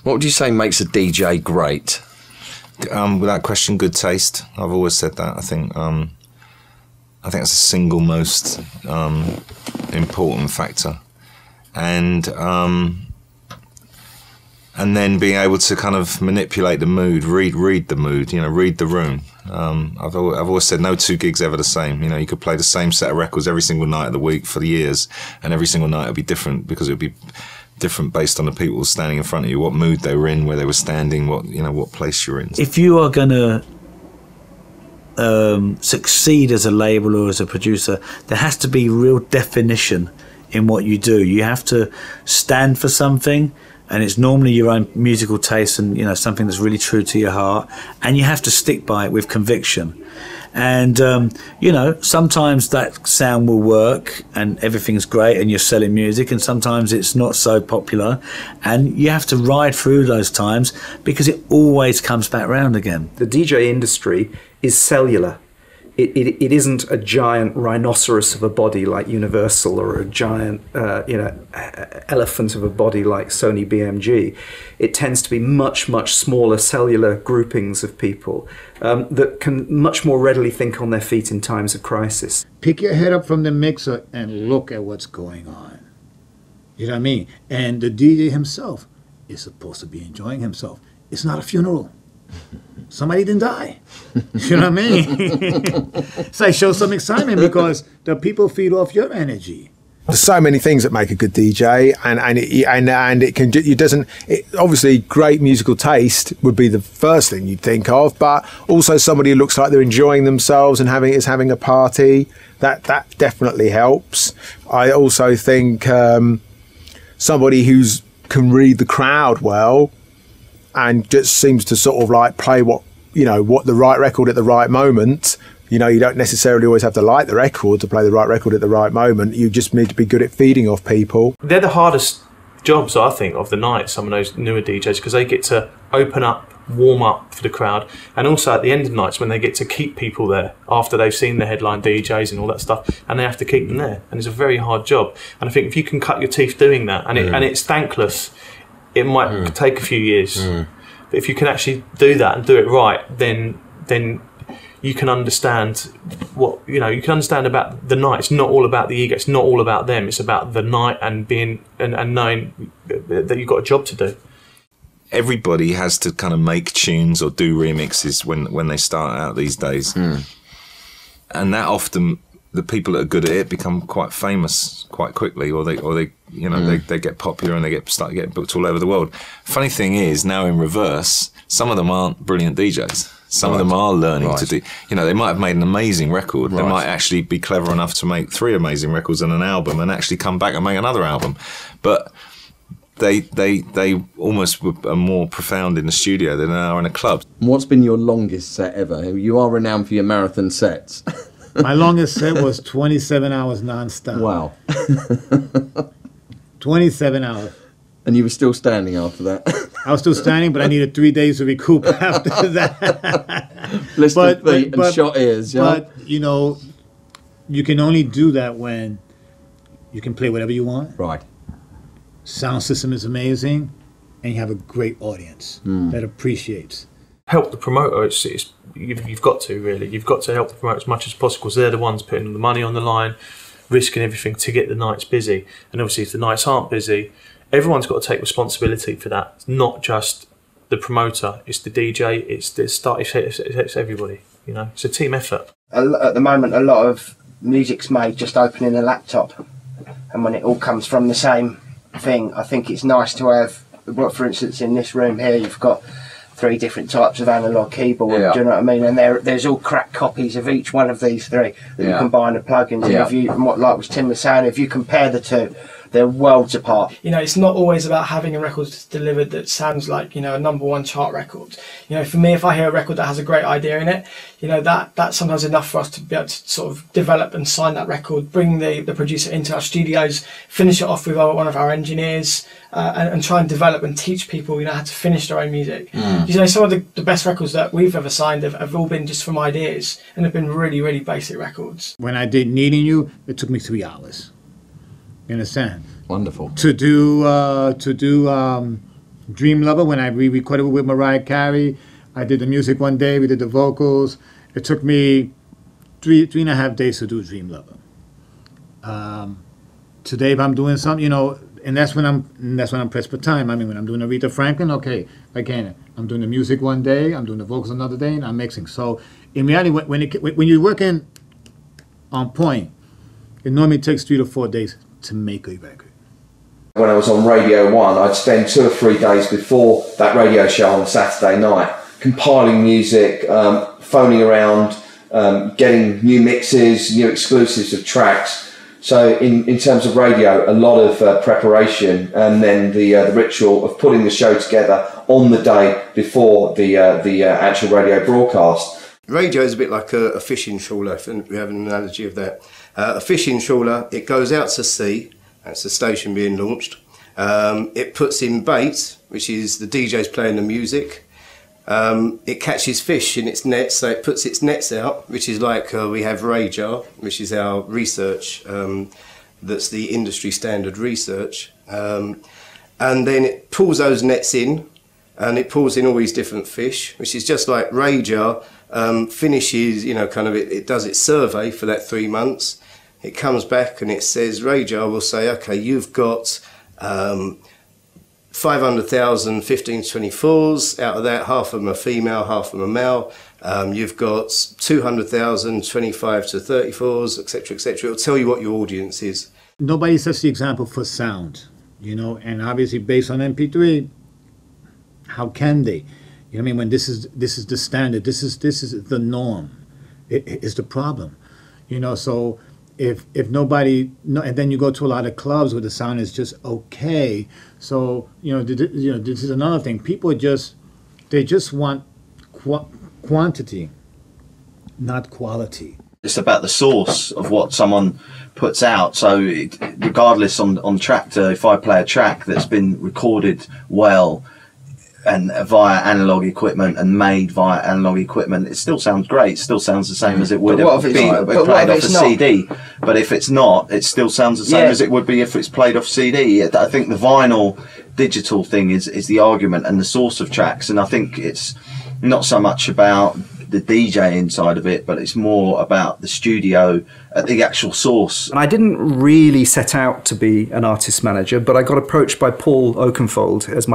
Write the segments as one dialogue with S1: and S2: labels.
S1: What would you say makes a DJ great?
S2: Without question, good taste. I've always said that. I think that's the single most important factor, and then being able to kind of manipulate the mood, read the mood, read the room. I've always said no two gigs ever the same. You could play the same set of records every single night of the week for years, and every single night it'll be different because it'll be different based on the people standing in front of you, what mood they were in, where they were standing, what place you're in.
S3: If you are going to succeed as a label or as a producer, there has to be real definition in what you do. You have to stand for something, and it's normally your own musical taste and something that's really true to your heart, and you have to stick by it with conviction. And sometimes that sound will work and everything's great and you're selling music, and sometimes it's not so popular, and you have to ride through those times because it always comes back round again.
S4: The DJ industry is cellular. It isn't a giant rhinoceros of a body like Universal, or a giant elephant of a body like Sony BMG. It tends to be much smaller cellular groupings of people that can much more readily think on their feet in times of crisis.
S5: Pick your head up from the mixer and look at what's going on. You know what I mean? And the DJ himself is supposed to be enjoying himself. It's not a funeral. Somebody didn't die. You know what I mean? So show some excitement because the people feed off your energy.
S6: There's so many things that make a good DJ, and it can obviously great musical taste would be the first thing you'd think of, but also somebody who looks like they're enjoying themselves and having a party. That definitely helps. I also think somebody who's can read the crowd well and just seems to sort of like play what the right record at the right moment. You don't necessarily always have to like the record to play the right record at the right moment. You just need to be good at feeding off people.
S7: They're the hardest jobs, I think, of the night, some of those newer DJs, because they get to open up, warm up for the crowd, and also at the end of the nights when they get to keep people there after they've seen the headline DJs and all that stuff, and they have to keep them there. And it's a very hard job. And I think if you can cut your teeth doing that, and it's thankless, it might take a few years. But if you can actually do that and do it right, then you can understand what you can understand about the night. It's not all about the ego. It's not all about them. It's about the night and being and knowing that you've got a job to do.
S2: Everybody has to kind of make tunes or do remixes when they start out these days, and that often the people that are good at it become quite famous quite quickly, or they they get popular and they start getting booked all over the world. Funny thing is, now in reverse, some of them aren't brilliant DJs. Some of them are learning to do. They might have made an amazing record. They might actually be clever enough to make 3 amazing records and an album, and actually come back and make another album. But they almost are more profound in the studio than they are in a club.
S8: What's been your longest set ever? You are renowned for your marathon sets.
S5: My longest set was 27 hours non-stop.
S8: Wow.
S5: 27 hours.
S8: And you were still standing after that?
S5: I was still standing, but I needed 3 days to recoup after that.
S8: Blistered feet and shot ears, yeah?
S5: But, you can only do that when you can play whatever you want.
S8: Right.
S5: Sound system is amazing, and you have a great audience that appreciates.
S7: Help the promoter. You've got to, really. You've got to help the promoter as much as possible, because they're the ones putting the money on the line, risking everything to get the nights busy. And obviously, if the nights aren't busy, everyone's got to take responsibility for that. It's not just the promoter, it's the DJ, it's the start, it's everybody. It's a team effort.
S9: At the moment, a lot of music's made just opening a laptop, and when it all comes from the same thing, I think it's nice to have. For instance, in this room here, you've got 3 different types of analog keyboard. Do you know what I mean? And there's all cracked copies of each one of these 3 that you combine the plugins. And what Tim was saying, if you compare the 2, they're worlds apart.
S10: It's not always about having a record that's delivered that sounds like, a #1 chart record. For me, if I hear a record that has a great idea in it, that's sometimes enough for us to be able to sort of develop and sign that record, bring the producer into our studios, finish it off with one of our engineers, and try and develop and teach people, how to finish their own music. Some of the best records that we've ever signed have all been just from ideas, and have been really, really basic records.
S5: When I did Needing You, it took me 3 hours. You understand?
S8: Wonderful.
S5: To do Dream Lover, when I re-recorded with Mariah Carey, I did the music one day, we did the vocals. It took me three and a half days to do Dream Lover. Today, if I'm doing something, and that's when I'm pressed for time. I mean, when I'm doing Aretha Franklin, okay, again, I'm doing the music one day, I'm doing the vocals another day, and I'm mixing. So in reality, when you're working on point, it normally takes 3 to 4 days to make a record.
S11: When I was on Radio 1, I'd spend 2 or 3 days before that radio show on Saturday night compiling music, phoning around, getting new mixes, new exclusives of tracks. So in terms of radio, a lot of preparation, and then the ritual of putting the show together on the day before the actual radio broadcast.
S12: Radio is a bit like a fishing trawler, if we have an analogy of that. A fishing trawler, it goes out to sea, that's the station being launched. It puts in bait, which is the DJ's playing the music. It catches fish in its nets, so it puts its nets out, which is like we have Radar, which is our research, that's the industry standard research. And then it pulls those nets in, and it pulls in all these different fish, which is just like Radar finishes, it does its survey for that 3 months. It comes back and it says, Radar will say, okay, you've got 500,000 1524s, out of that half of them are female, half of them are male. You've got 200,000 25 to 34s, etc., etc. It'll tell you what your audience is.
S5: Nobody sets the example for sound, and obviously based on MP3, how can they? You know what I mean? When this is the standard, this is the norm. It is the problem, So if nobody, and then you go to a lot of clubs where the sound is just okay. So this is another thing. People they just want quantity, not quality.
S13: It's about the source of what someone puts out. So regardless on track, if I play a track that's been recorded well and via analog equipment and made via analog equipment, it still sounds great. It still sounds the same as it would if it's played off a CD. But if it's not, it still sounds the same as it would be if it's played off CD. I think the vinyl digital thing is the argument and the source of tracks, and I think it's not so much about the DJ inside of it, but it's more about the studio, the actual source.
S4: And I didn't really set out to be an artist manager, but I got approached by Paul Oakenfold as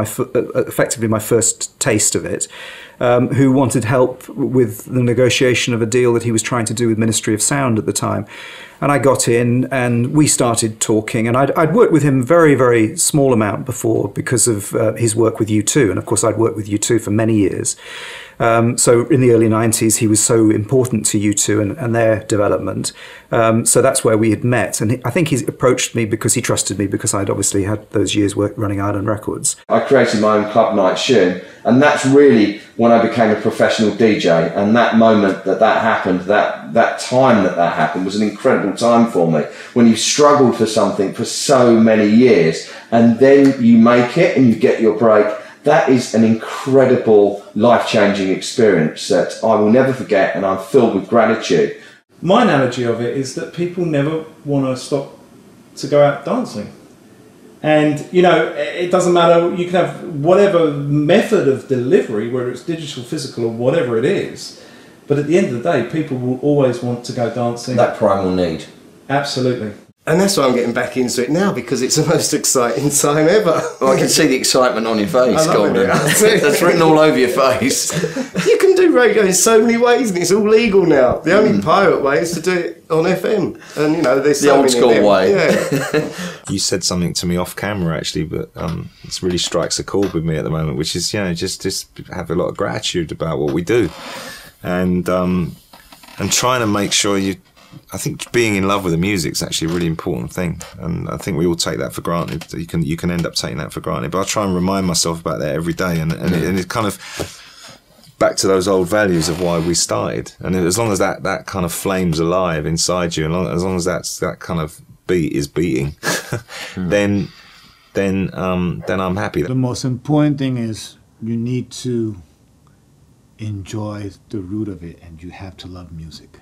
S4: effectively my first taste of it, who wanted help with the negotiation of a deal that he was trying to do with Ministry of Sound at the time. And I got in and we started talking, and I'd worked with him very, very small amount before because of his work with U2, and of course I'd worked with U2 for many years. So in the early 90s, he was so important to U2 and their development. So that's where we had met. And I think he approached me because he trusted me, because I'd obviously had those years running Island Records.
S11: I created my own club night tune, and that's really when I became a professional DJ. And that moment that happened, that time that happened was an incredible time for me. When you've struggled for something for so many years, and then you make it and you get your break, that is an incredible, life-changing experience that I will never forget, and I'm filled with gratitude.
S14: My analogy of it is that people never want to stop to go out dancing. And, it doesn't matter, you can have whatever method of delivery, whether it's digital, physical, or whatever it is, but at the end of the day, people will always want to go dancing.
S1: That primal need.
S14: Absolutely.
S12: And that's why I'm getting back into it now, because it's the most exciting time ever.
S1: Well, I can see the excitement on your face, Golden.
S12: It.
S1: That's written all over your face.
S12: You can do radio in so many ways, and it's all legal now. The only pirate way is to do it on FM. And, there's
S1: the old school way.
S12: Yeah.
S2: You said something to me off camera, actually, but it really strikes a chord with me at the moment, which is, just have a lot of gratitude about what we do. And trying to make sure I think being in love with the music is actually a really important thing, and I think we all take that for granted. You can end up taking that for granted, but I try and remind myself about that every day, and it kind of back to those old values of why we started. And as long as that kind of flame's alive inside you, and as long as that kind of beat is beating, then I'm happy.
S5: The most important thing is you need to enjoy the root of it, and you have to love music.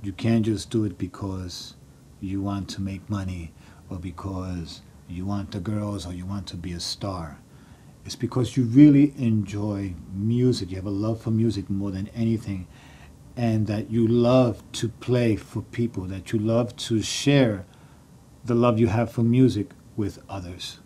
S5: You can't just do it because you want to make money, or because you want the girls, or you want to be a star. It's because you really enjoy music. You have a love for music more than anything, and that you love to play for people, that you love to share the love you have for music with others.